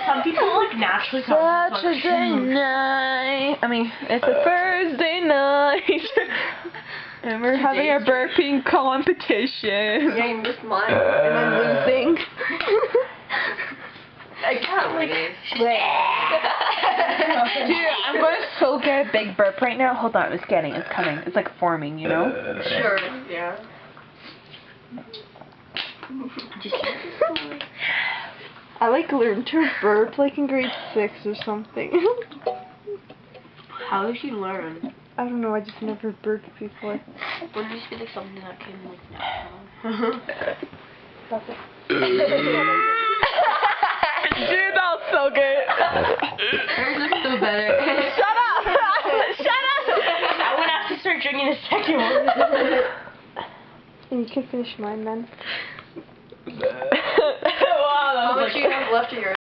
some people like naturally Such a day night. I mean, it's a Thursday night. And we're having a burping competition. Yeah, you missed mine. And I'm losing. I can't like. Dude, I'm going to so get a big burp right now. Hold on, it's coming. It's like forming, you know? Sure, yeah. I like learned to burp like in grade 6 or something. How did you learn? I don't know, I just never burped before. Wouldn't this be like something that came like now? Stop it. Dude, that was so good. Hers is still better. Shut up! Shut up! I'm gonna have to start drinking a second one. And you can finish mine then. Wow, How much do you have left of yours?